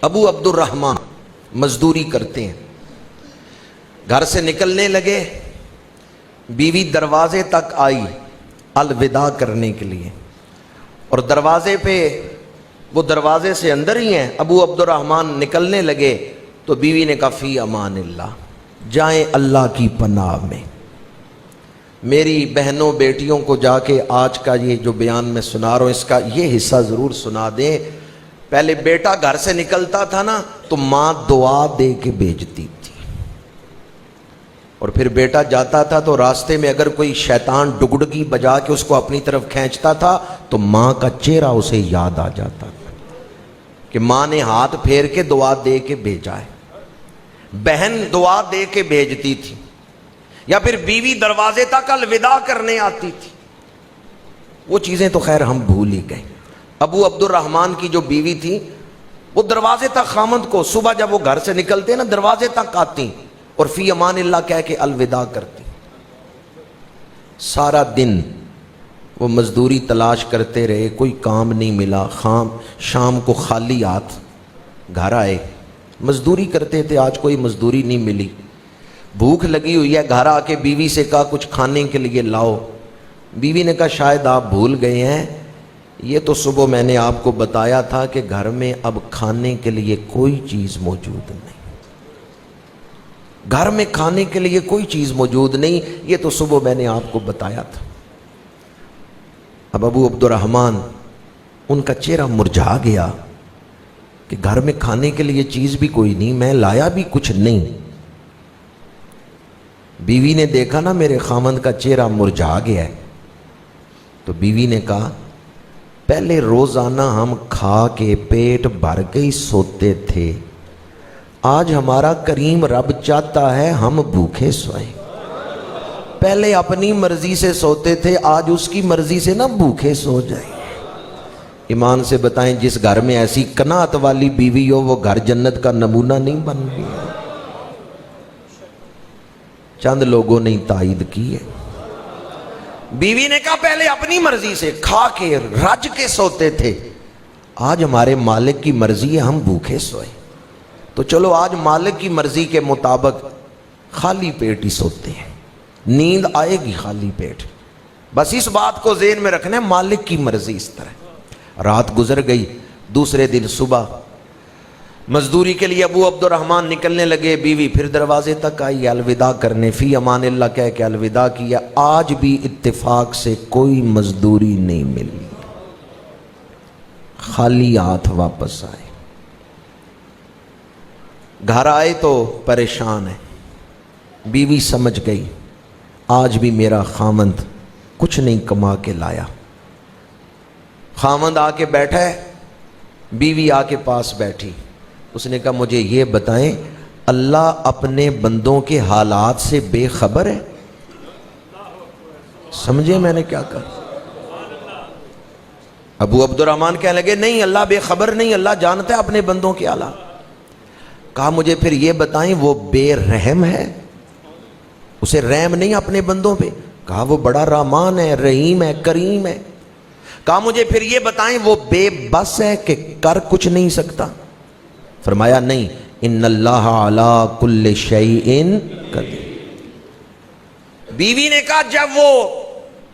ابو عبد الرحمن مزدوری کرتے ہیں، گھر سے نکلنے لگے، بیوی دروازے تک آئی الوداع کرنے کے لیے، اور دروازے پہ وہ دروازے سے اندر ہی ہیں، ابو عبد الرحمن نکلنے لگے تو بیوی نے کہا فی امان اللہ، جائیں اللہ کی پناہ میں۔ میری بہنوں بیٹیوں کو جا کے آج کا یہ جو بیان میں سنا رہا ہوں اس کا یہ حصہ ضرور سنا دیں۔ پہلے بیٹا گھر سے نکلتا تھا نا تو ماں دعا دے کے بھیجتی تھی، اور پھر بیٹا جاتا تھا تو راستے میں اگر کوئی شیطان ڈگڈگی بجا کے اس کو اپنی طرف کھینچتا تھا تو ماں کا چہرہ اسے یاد آ جاتا تھا کہ ماں نے ہاتھ پھیر کے دعا دے کے بھیجا ہے۔ بہن دعا دے کے بھیجتی تھی، یا پھر بیوی دروازے تک الوداع کرنے آتی تھی۔ وہ چیزیں تو خیر ہم بھول ہی گئے۔ ابو عبد الرحمن کی جو بیوی تھی وہ دروازے تک خامند کو صبح جب وہ گھر سے نکلتے نا دروازے تک آتی اور فی امان اللہ کہہ کے الوداع کرتی۔ سارا دن وہ مزدوری تلاش کرتے رہے، کوئی کام نہیں ملا، شام کو خالی ہاتھ گھر آئے، مزدوری کرتے تھے، آج کوئی مزدوری نہیں ملی، بھوک لگی ہوئی ہے، گھر آ کے بیوی سے کہا کچھ کھانے کے لیے لاؤ۔ بیوی نے کہا شاید آپ بھول گئے ہیں، یہ تو صبح میں نے آپ کو بتایا تھا کہ گھر میں اب کھانے کے لیے کوئی چیز موجود نہیں، گھر میں کھانے کے لیے کوئی چیز موجود نہیں، یہ تو صبح میں نے آپ کو بتایا تھا۔ اب ابو عبد الرحمن ان کا چہرہ مرجھا گیا کہ گھر میں کھانے کے لیے چیز بھی کوئی نہیں، میں لایا بھی کچھ نہیں۔ بیوی نے دیکھا نا میرے خامند کا چہرہ مرجھا گیا ہے، تو بیوی نے کہا پہلے روزانہ ہم کھا کے پیٹ بھر کے ہی سوتے تھے، آج ہمارا کریم رب چاہتا ہے ہم بھوکے سوئیں۔ پہلے اپنی مرضی سے سوتے تھے، آج اس کی مرضی سے نہ بھوکے سو جائیں۔ ایمان سے بتائیں جس گھر میں ایسی قناعت والی بیوی ہو وہ گھر جنت کا نمونہ نہیں بن گیا؟ چند لوگوں نے تائید کی ہے۔ بیوی نے کہا پہلے اپنی مرضی سے کھا کے رج کے سوتے تھے، آج ہمارے مالک کی مرضی ہے ہم بھوکے سوئے، تو چلو آج مالک کی مرضی کے مطابق خالی پیٹ ہی سوتے ہیں، نیند آئے گی خالی پیٹ، بس اس بات کو ذہن میں رکھنا ہے مالک کی مرضی اس طرح۔ رات گزر گئی، دوسرے دن صبح مزدوری کے لیے ابو عبد الرحمن نکلنے لگے، بیوی پھر دروازے تک آئی الوداع کرنے، فی امان اللہ کہہ کے الوداع کیا۔ آج بھی اتفاق سے کوئی مزدوری نہیں ملی، خالی ہاتھ واپس آئے۔ گھر آئے تو پریشان ہے، بیوی سمجھ گئی آج بھی میرا خامند کچھ نہیں کما کے لایا۔ خامند آ کے بیٹھا ہے، بیوی آ کے پاس بیٹھی، اس نے کہا مجھے یہ بتائیں اللہ اپنے بندوں کے حالات سے بے خبر ہے؟ سمجھے میں نے کیا کہا؟ ابو عبد الرحمن کہنے لگے نہیں اللہ بے خبر نہیں، اللہ جانتا ہے اپنے بندوں کے حالات۔ کہا مجھے پھر یہ بتائیں وہ بے رحم ہے؟ اسے رحم نہیں اپنے بندوں پہ؟ کہا وہ بڑا رحمان ہے، رحیم ہے، کریم ہے۔ کہا مجھے پھر یہ بتائیں وہ بے بس ہے کہ کر کچھ نہیں سکتا؟ فرمایا نہیں، ان اللہ علی کل شیء قدیر۔ بیوی نے کہا جب وہ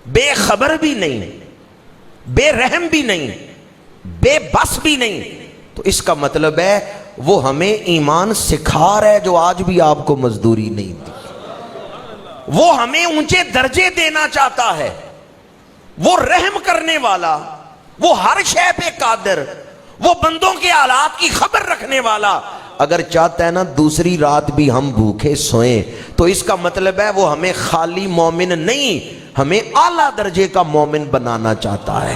بے خبر بھی نہیں، بے رحم بھی نہیں، بے بس بھی نہیں، تو اس کا مطلب ہے وہ ہمیں ایمان سکھا رہا ہے جو آج بھی آپ کو مزدوری نہیں دی، وہ ہمیں اونچے درجے دینا چاہتا ہے، وہ رحم کرنے والا، وہ ہر شے پہ قادر، وہ بندوں کے حالات کی خبر رکھنے والا اگر چاہتا ہے نا دوسری رات بھی ہم بھوکے سوئیں، تو اس کا مطلب ہے وہ ہمیں خالی مومن نہیں، ہمیں اعلیٰ درجے کا مومن بنانا چاہتا ہے۔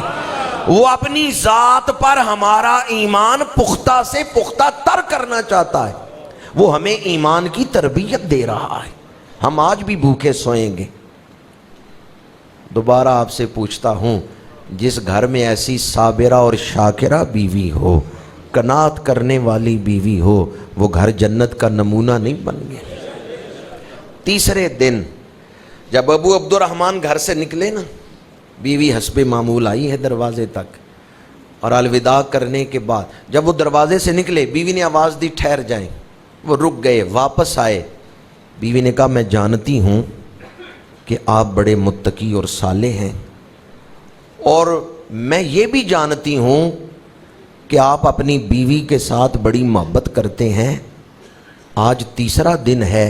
وہ اپنی ذات پر ہمارا ایمان پختہ سے پختہ تر کرنا چاہتا ہے، وہ ہمیں ایمان کی تربیت دے رہا ہے۔ ہم آج بھی بھوکے سوئیں گے۔ دوبارہ آپ سے پوچھتا ہوں، جس گھر میں ایسی صابرہ اور شاکرہ بیوی ہو، قناعت کرنے والی بیوی ہو، وہ گھر جنت کا نمونہ نہیں بن گیا۔ تیسرے دن جب ابو عبد الرحمن گھر سے نکلے نا، بیوی حسب معمول آئی ہے دروازے تک، اور الوداع کرنے کے بعد جب وہ دروازے سے نکلے بیوی نے آواز دی ٹھہر جائیں، وہ رک گئے، واپس آئے۔ بیوی نے کہا میں جانتی ہوں کہ آپ بڑے متقی اور صالح ہیں، اور میں یہ بھی جانتی ہوں کہ آپ اپنی بیوی کے ساتھ بڑی محبت کرتے ہیں، آج تیسرا دن ہے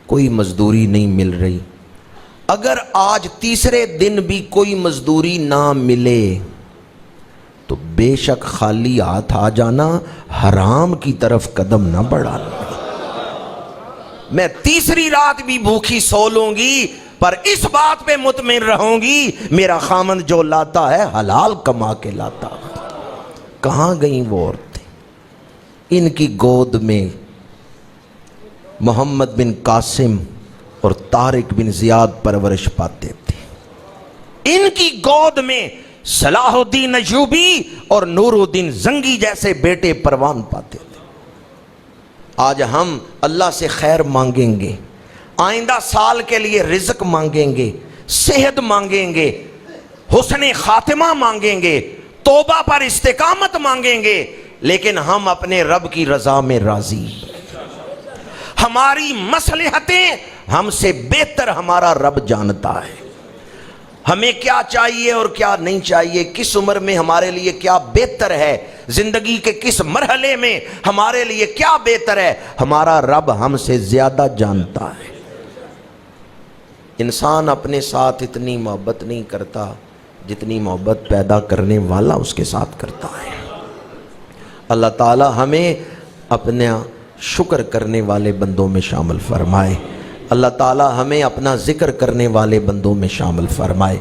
کوئی مزدوری نہیں مل رہی، اگر آج تیسرے دن بھی کوئی مزدوری نہ ملے تو بے شک خالی ہاتھ آ جانا، حرام کی طرف قدم نہ بڑھانا۔ میں تیسری رات بھی بھوکی سو لوں گی، پر اس بات پہ مطمئن رہوں گی میرا خامند جو لاتا ہے حلال کما کے لاتا۔ کہاں گئیں وہ عورتیں؟ ان کی گود میں محمد بن قاسم اور طارق بن زیاد پرورش پاتے تھے، ان کی گود میں صلاح الدین ایوبی اور نور الدین زنگی جیسے بیٹے پروان پاتے تھے۔ آج ہم اللہ سے خیر مانگیں گے، آئندہ سال کے لیے رزق مانگیں گے، صحت مانگیں گے، حسن خاتمہ مانگیں گے، توبہ پر استقامت مانگیں گے، لیکن ہم اپنے رب کی رضا میں راضی، ہماری مصلحتیں ہم سے بہتر ہمارا رب جانتا ہے، ہمیں کیا چاہیے اور کیا نہیں چاہیے، کس عمر میں ہمارے لیے کیا بہتر ہے، زندگی کے کس مرحلے میں ہمارے لیے کیا بہتر ہے، ہمارا رب ہم سے زیادہ جانتا ہے۔ انسان اپنے ساتھ اتنی محبت نہیں کرتا جتنی محبت پیدا کرنے والا اس کے ساتھ کرتا ہے۔ اللہ تعالی ہمیں اپنا شکر کرنے والے بندوں میں شامل فرمائے، اللہ تعالی ہمیں اپنا ذکر کرنے والے بندوں میں شامل فرمائے۔